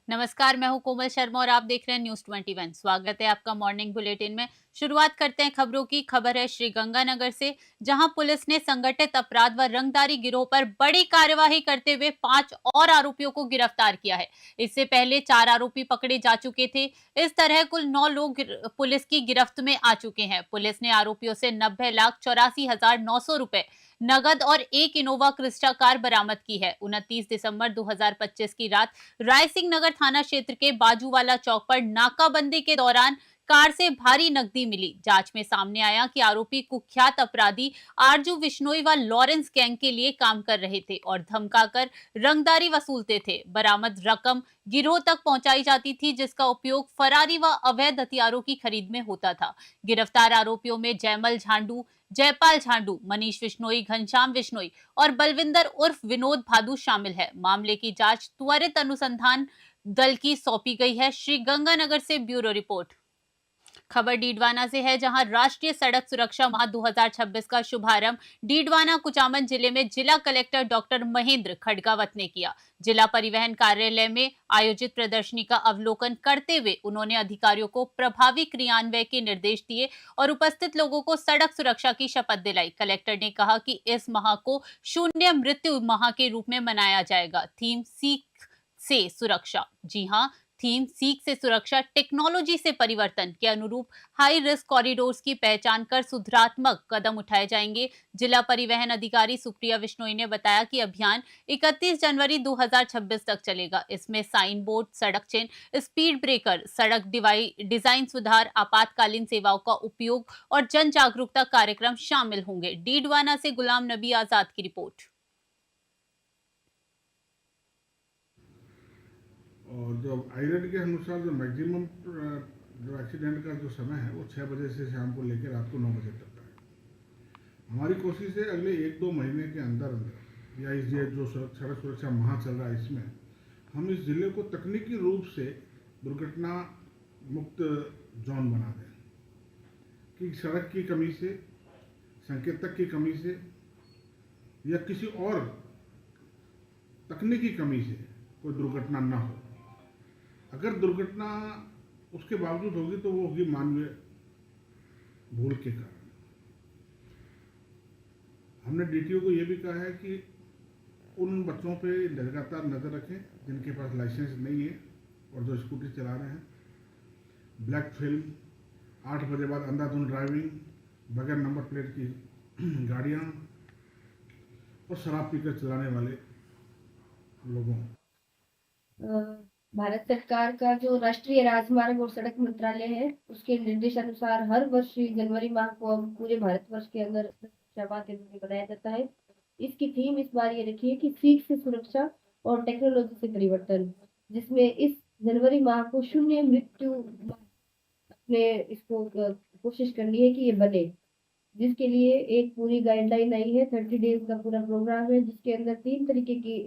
नमस्कार, मैं हूं कोमल शर्मा और आप देख रहे हैं न्यूज 21। स्वागत है आपका मॉर्निंग बुलेटिन में। शुरुआत करते हैं खबरों की। खबर है श्रीगंगानगर से, जहां पुलिस ने संगठित अपराध व रंगदारी गिरोह पर बड़ी कार्यवाही करते हुए 5 और आरोपियों को गिरफ्तार किया है। इससे पहले 4 आरोपी पकड़े जा चुके थे। इस तरह कुल 9 लोग पुलिस की गिरफ्त में आ चुके हैं। पुलिस ने आरोपियों से 90,84,900 रुपए नगद और एक इनोवा क्रिस्टा कार बरामद की है। 29 दिसंबर 2025 की रात रायसिंह नगर थाना क्षेत्र के बाजूवाला चौक पर नाकाबंदी के दौरान कार से भारी नकदी मिली। जांच में सामने आया कि आरोपी कुख्यात अपराधी आरजू विश्नोई व लॉरेंस गैंग के लिए काम कर रहे थे और धमकाकर रंगदारी वसूलते थे। बरामद रकम गिरोह तक पहुंचाई जाती थी, जिसका उपयोग फरारी व अवैध हथियारों की खरीद में होता था। गिरफ्तार आरोपियों में जयमल झांडू, जयपाल झांडू, मनीष विश्नोई, घनश्याम विश्नोई और बलविंदर उर्फ विनोद भादु शामिल है। मामले की जांच त्वरित अनुसंधान दल की सौंपी गई है। श्रीगंगानगर से ब्यूरो रिपोर्ट। खबर डीडवाना से है, जहां राष्ट्रीय सड़क सुरक्षा माह 2026 का शुभारंभ डीडवाना कुचामन जिले में जिला कलेक्टर डॉक्टर महेंद्र खडगावत ने किया। जिला परिवहन कार्यालय में आयोजित प्रदर्शनी का अवलोकन करते हुए उन्होंने अधिकारियों को प्रभावी क्रियान्वयन के निर्देश दिए और उपस्थित लोगों को सड़क सुरक्षा की शपथ दिलाई। कलेक्टर ने कहा कि इस माह को शून्य मृत्यु माह के रूप में मनाया जाएगा। थीम सीख से सुरक्षा। जी हाँ, थीम सीख से सुरक्षा टेक्नोलॉजी से परिवर्तन के अनुरूप हाई रिस्क कॉरिडोर्स की पहचान कर सुधारात्मक कदम उठाए जाएंगे। जिला परिवहन अधिकारी सुप्रिया विश्नोई ने बताया कि अभियान 31 जनवरी 2026 तक चलेगा। इसमें साइन बोर्ड, सड़क चिन्ह, स्पीड ब्रेकर, सड़क डिजाइन सुधार, आपातकालीन सेवाओं का उपयोग और जन जागरूकता कार्यक्रम शामिल होंगे। डीडवाना से गुलाम नबी आजाद की रिपोर्ट। और जो आईरेड के अनुसार जो मैक्सिमम जो एक्सीडेंट का जो समय है वो 6 बजे से शाम को लेकर रात को 9 बजे तक का है। हमारी कोशिश है अगले 1-2 महीने के अंदर अंदर या इस ये जो सड़क सुरक्षा माह चल रहा है इसमें हम इस जिले को तकनीकी रूप से दुर्घटना मुक्त जोन बना दें। कि सड़क की कमी से, संकेतक की कमी से या किसी और तकनीकी कमी से कोई दुर्घटना ना हो। अगर दुर्घटना उसके बावजूद होगी तो वो होगी मानवीय भूल के कारण। हमने डीटीओ को ये भी कहा है कि उन बच्चों पे लगातार नज़र रखें जिनके पास लाइसेंस नहीं है और जो स्कूटी चला रहे हैं। ब्लैक फिल्म, 8 बजे बाद अंधाधुंध ड्राइविंग, बगैर नंबर प्लेट की गाड़ियाँ और शराब पीकर चलाने वाले लोगों। भारत सरकार का जो राष्ट्रीय राजमार्ग और सड़क मंत्रालय है, उसके निर्देशानुसार हर वर्ष जनवरी माह को अब पूरे भारतवर्ष के अंदर सुरक्षा माह के रूप में मनाया जाता है। इसकी थीम इस बार ये रखी है कि सीख से सुरक्षा और टेक्नोलॉजी से परिवर्तन, जिसमें इस जनवरी माह को शून्य मृत्यु माह अपने इसको कोशिश करनी है कि ये बने, जिसके लिए एक पूरी गाइडलाइन आई है। 30 डेज का पूरा प्रोग्राम है, जिसके अंदर 4 तरीके की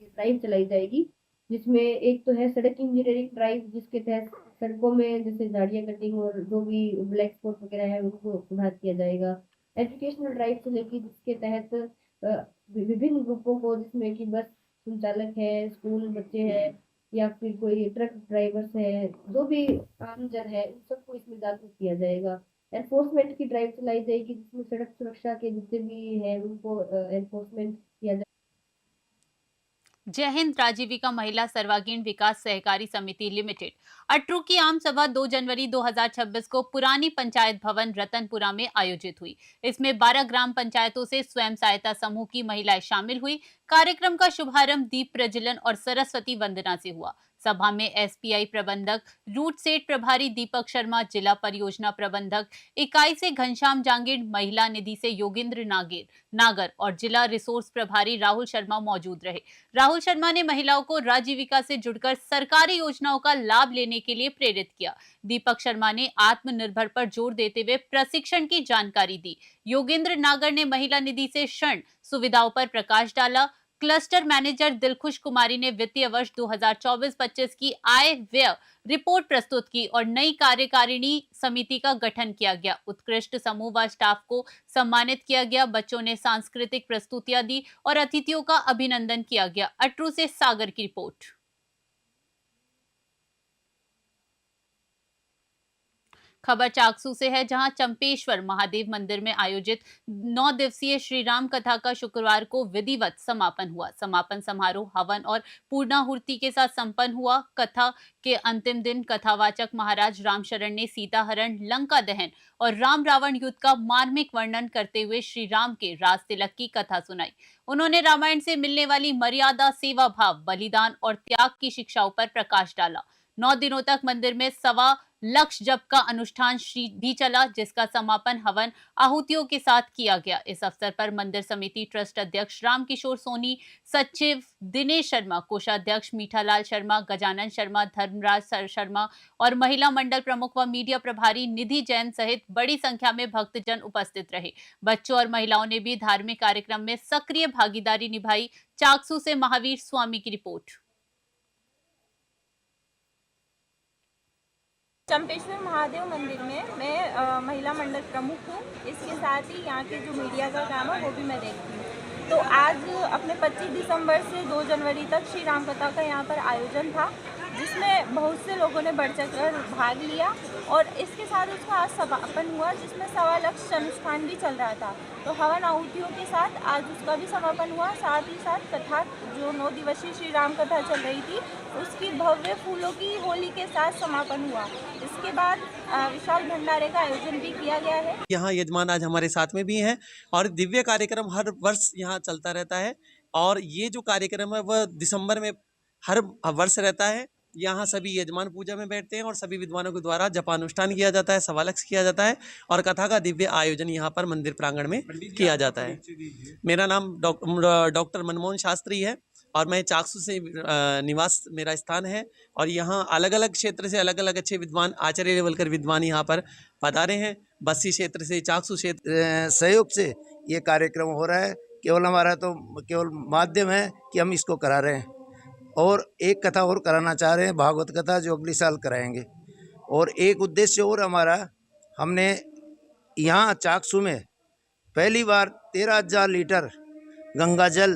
ड्राइव चलाई जाएगी। जिसमें एक तो है सड़क इंजीनियरिंग ड्राइव, जिसके तहत सड़कों में जैसे झाड़ियाँ कटिंग और जो भी ब्लैक स्पॉट वगैरह है उनको सुधार किया जाएगा। एजुकेशनल ड्राइव चलेगी, जिसके तहत विभिन्न ग्रुपों को, जिसमें कि बस संचालक है, स्कूल बच्चे हैं या फिर कोई ट्रक ड्राइवर्स है, जो भी आम जन है, उन सबको इसमें जागरूक किया जाएगा। एनफोर्समेंट की ड्राइव चलाई जाएगी, जिसमें सड़क सुरक्षा के जितने भी हैं उनको एनफोर्समेंट किया जाए। जय हिंद। राजीविका महिला सर्वांगीण विकास सहकारी समिति लिमिटेड अटरू की आम सभा 2 जनवरी 2026 को पुरानी पंचायत भवन रतनपुरा में आयोजित हुई। इसमें 12 ग्राम पंचायतों से स्वयं सहायता समूह की महिलाएं शामिल हुई। कार्यक्रम का शुभारंभ दीप प्रज्वलन और सरस्वती वंदना से हुआ। सभा में एसपीआई प्रबंधक, रूट सेट प्रभारी दीपक शर्मा, जिला परियोजना प्रबंधक इकाई से घनश्याम जांगीर, महिला निधि से योगेंद्र नागर और जिला रिसोर्स प्रभारी राहुल शर्मा मौजूद रहे। राहुल शर्मा ने महिलाओं को राजीविका से जुड़कर सरकारी योजनाओं का लाभ लेने के लिए प्रेरित किया। दीपक शर्मा ने आत्मनिर्भर पर जोर देते हुए प्रशिक्षण की जानकारी दी। योगेंद्र नागर ने महिला निधि से ऋण सुविधाओं पर प्रकाश डाला। क्लस्टर मैनेजर दिलखुश कुमारी ने वित्तीय वर्ष 2024-25 की आय व्यय रिपोर्ट प्रस्तुत की और नई कार्यकारिणी समिति का गठन किया गया। उत्कृष्ट समूह व स्टाफ को सम्मानित किया गया। बच्चों ने सांस्कृतिक प्रस्तुतियां दी और अतिथियों का अभिनंदन किया गया। अटरू से सागर की रिपोर्ट। खबर चाकसू से है, जहां चंपेश्वर महादेव मंदिर में आयोजित 9 दिवसीय श्री राम कथा का शुक्रवार को विधिवत समापन हुआ। समापन समारोह हवन और पूर्णाहुति के साथ संपन्न हुआ। कथा के अंतिम दिन कथावाचक महाराज रामशरण ने सीता हरण, लंका दहन और राम रावण युद्ध का मार्मिक वर्णन करते हुए श्री राम के राज तिलक की कथा सुनाई। उन्होंने रामायण से मिलने वाली मर्यादा, सेवा भाव, बलिदान और त्याग की शिक्षाओं पर प्रकाश डाला। 9 दिनों तक मंदिर में 1.25 जप का अनुष्ठान भी चला, जिसका समापन हवन आहुतियों के साथ किया गया। इस अवसर पर मंदिर समिति ट्रस्ट अध्यक्ष रामकिशोर सोनी, सचिव दिनेश शर्मा, कोषाध्यक्ष मीठालाल शर्मा, गजानन शर्मा, धर्मराज शर्मा और महिला मंडल प्रमुख व मीडिया प्रभारी निधि जैन सहित बड़ी संख्या में भक्तजन उपस्थित रहे। बच्चों और महिलाओं ने भी धार्मिक कार्यक्रम में सक्रिय भागीदारी निभाई। चाकसू से महावीर स्वामी की रिपोर्ट। चंपेश्वर महादेव मंदिर में मैं महिला मंडल प्रमुख हूँ। इसके साथ ही यहाँ के जो मीडिया का काम है वो भी मैं देखती हूँ। तो आज अपने 25 दिसंबर से 2 जनवरी तक श्री राम कथा का यहाँ पर आयोजन था, जिसमें बहुत से लोगों ने बढ़ चढ़कर भाग लिया और इसके साथ उसका आज समापन हुआ, जिसमें 1.25 अनुष्ठान भी चल रहा था। तो हवन आहुतियों के साथ आज उसका भी समापन हुआ। साथ ही साथ कथा, जो 9 दिवसीय श्री राम कथा चल रही थी, उसकी भव्य फूलों की होली के साथ समापन हुआ। इसके बाद विशाल भंडारे का आयोजन भी किया गया है। यहाँ यजमान आज हमारे साथ में भी हैं और दिव्य कार्यक्रम हर वर्ष यहाँ चलता रहता है और ये जो कार्यक्रम है वह दिसंबर में हर वर्ष रहता है। यहाँ सभी यजमान पूजा में बैठते हैं और सभी विद्वानों के द्वारा जपानुष्ठान किया जाता है, सवालक्ष किया जाता है और कथा का दिव्य आयोजन यहाँ पर मंदिर प्रांगण में किया जाता है। मेरा नाम डॉक्टर मनमोहन शास्त्री है और मैं चाकसू से निवास मेरा स्थान है और यहाँ अलग अलग क्षेत्र से अलग अलग अच्छे विद्वान, आचार्य लेवल कर विद्वान यहाँ पर पधारे हैं। बस्सी क्षेत्र से, चाकसू क्षेत्र सहयोग से ये कार्यक्रम हो रहा है। केवल हमारा तो केवल माध्यम है कि हम इसको करा रहे हैं और एक कथा और कराना चाह रहे हैं, भागवत कथा, जो अगले साल कराएंगे। और एक उद्देश्य और हमारा, हमने यहाँ चाकसू में पहली बार 13,000 लीटर गंगा जल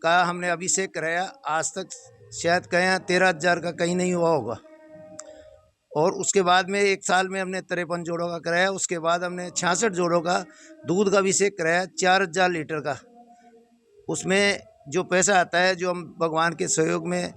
का हमने अभिषेक कराया। आज तक शायद कहीं 13,000 का कहीं नहीं हुआ होगा। और उसके बाद में एक साल में हमने 53 जोड़ों का कराया। उसके बाद हमने 66 जोड़ों का दूध का अभिषेक कराया 4,000 लीटर का। उसमें जो पैसा आता है, जो हम भगवान के सहयोग में।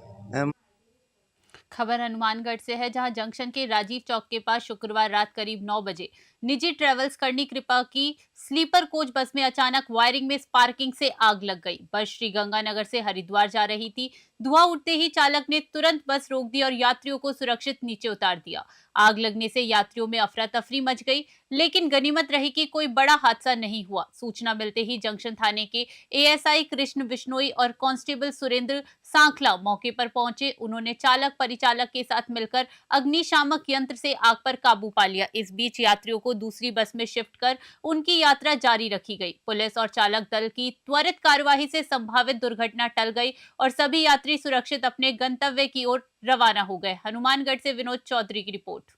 खबर हनुमानगढ़ से है, जहां जंक्शन के राजीव चौक के पास शुक्रवार रात करीब 9 बजे निजी ट्रेवल्स करनी कृपा की स्लीपर कोच बस में अचानक वायरिंग में स्पार्किंग से आग लग गई। बस श्री गंगानगर से हरिद्वार जा रही थी। धुआं उठते ही चालक ने तुरंत बस रोक दी और यात्रियों को सुरक्षित नीचे उतार दिया। आग लगने से यात्रियों में अफरा तफरी मच गई, लेकिन गनीमत रही कि कोई बड़ा हादसा नहीं हुआ। सूचना मिलते ही जंक्शन थाने के एएसआई कृष्ण बिश्नोई और कांस्टेबल सुरेंद्र सांखला मौके पर पहुंचे। उन्होंने चालक परिचालक के साथ मिलकर अग्निशामक यंत्र से आग पर काबू पा लिया। इस बीच यात्रियों को दूसरी बस में शिफ्ट कर उनकी यात्रा जारी रखी गई। पुलिस और चालक दल की त्वरित कार्यवाही से संभावित दुर्घटना टल गई और सभी यात्री सुरक्षित अपने गंतव्य की ओर रवाना हो गए। हनुमानगढ़ से विनोद चौधरी की रिपोर्ट।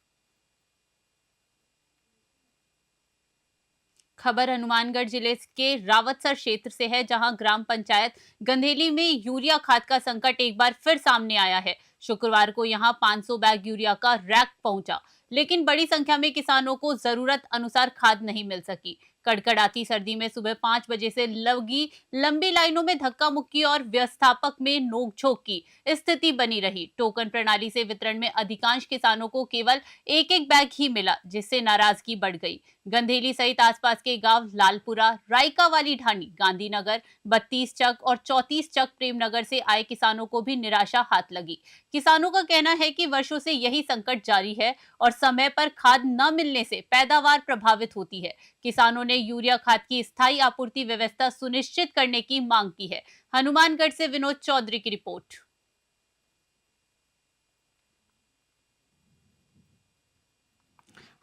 खबर हनुमानगढ़ जिले के रावतसर क्षेत्र से है, जहां ग्राम पंचायत गंधेली में यूरिया खाद का संकट एक बार फिर सामने आया है। शुक्रवार को यहां 500 बैग यूरिया का रैक पहुंचा, लेकिन बड़ी संख्या में किसानों को जरूरत अनुसार खाद नहीं मिल सकी। कड़कड़ाती सर्दी में सुबह 5 बजे से लगी लंबी लाइनों में धक्का मुक्की और व्यवस्थापक में नोकझोंक की स्थिति बनी रही। टोकन प्रणाली से वितरण में अधिकांश किसानों को केवल एक बैग ही मिला, जिससे नाराजगी बढ़ गई। गंधेली सहित आसपास के गांव लालपुरा, रायका वाली ढाणी, गांधीनगर, 32 चक और 34 चक प्रेमनगर से आए किसानों को भी निराशा हाथ लगी। किसानों का कहना है कि वर्षों से यही संकट जारी है और समय पर खाद न मिलने से पैदावार प्रभावित होती है। किसानों ने यूरिया खाद की स्थायी आपूर्ति व्यवस्था सुनिश्चित करने की मांग की है। हनुमानगढ़ से विनोद चौधरी की रिपोर्ट।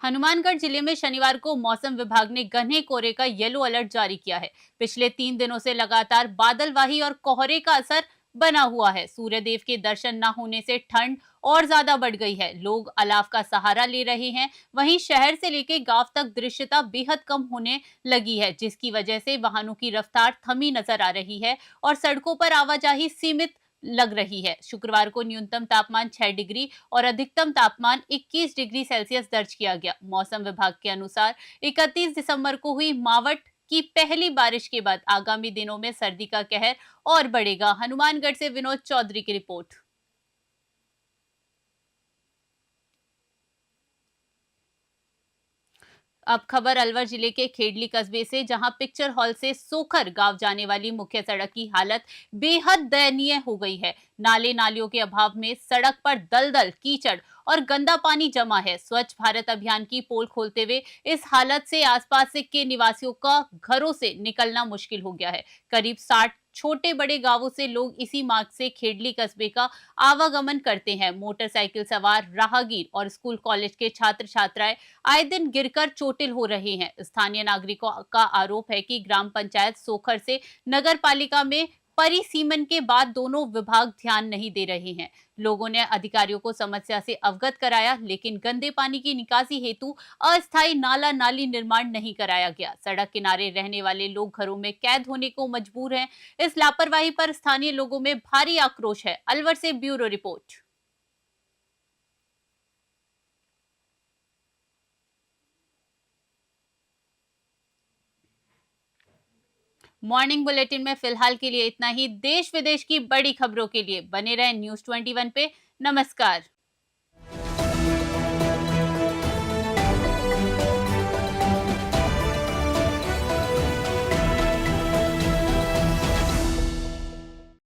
हनुमानगढ़ जिले में शनिवार को मौसम विभाग ने घने कोहरे का येलो अलर्ट जारी किया है। पिछले 3 दिनों से लगातार बादलवाही और कोहरे का असर बना हुआ है। सूर्यदेव के दर्शन न होने से ठंड और ज्यादा बढ़ गई है। लोग अलाव का सहारा ले रहे हैं। वहीं शहर से लेकर गांव तक दृश्यता बेहद कम होने लगी है, जिसकी वजह से वाहनों की रफ्तार थमी नजर आ रही है और सड़कों पर आवाजाही सीमित लग रही है। शुक्रवार को न्यूनतम तापमान 6 डिग्री और अधिकतम तापमान 21 डिग्री सेल्सियस दर्ज किया गया। मौसम विभाग के अनुसार 31 दिसंबर को हुई मावठ की पहली बारिश के बाद आगामी दिनों में सर्दी का कहर और बढ़ेगा। हनुमानगढ़ से विनोद चौधरी की रिपोर्ट। अब खबर अलवर जिले के खेडली कस्बे से, जहां पिक्चर हॉल से सोखर गांव जाने वाली मुख्य सड़क की हालत बेहद दयनीय हो गई है। नाले नालियों के अभाव में सड़क पर दलदल, कीचड़ और गंदा पानी जमा है। स्वच्छ भारत अभियान की पोल खोलते हुए इस हालत से आसपास के निवासियों का घरों से निकलना मुश्किल हो गया है। करीब 60 छोटे बड़े गांवों से लोग इसी मार्ग से खेडली कस्बे का आवागमन करते हैं। मोटरसाइकिल सवार, राहगीर और स्कूल कॉलेज के छात्र छात्राएं आए दिन गिरकर चोटिल हो रहे हैं। स्थानीय नागरिकों का आरोप है कि ग्राम पंचायत सोखर से नगर पालिका में परिसीमन के बाद दोनों विभाग ध्यान नहीं दे रहे हैं। लोगों ने अधिकारियों को समस्या से अवगत कराया, लेकिन गंदे पानी की निकासी हेतु अस्थायी नाला नाली निर्माण नहीं कराया गया। सड़क किनारे रहने वाले लोग घरों में कैद होने को मजबूर हैं। इस लापरवाही पर स्थानीय लोगों में भारी आक्रोश है। अलवर से ब्यूरो रिपोर्ट। मॉर्निंग बुलेटिन में फिलहाल के लिए इतना ही। देश विदेश की बड़ी खबरों के लिए बने रहें न्यूज़ 21 पे। नमस्कार।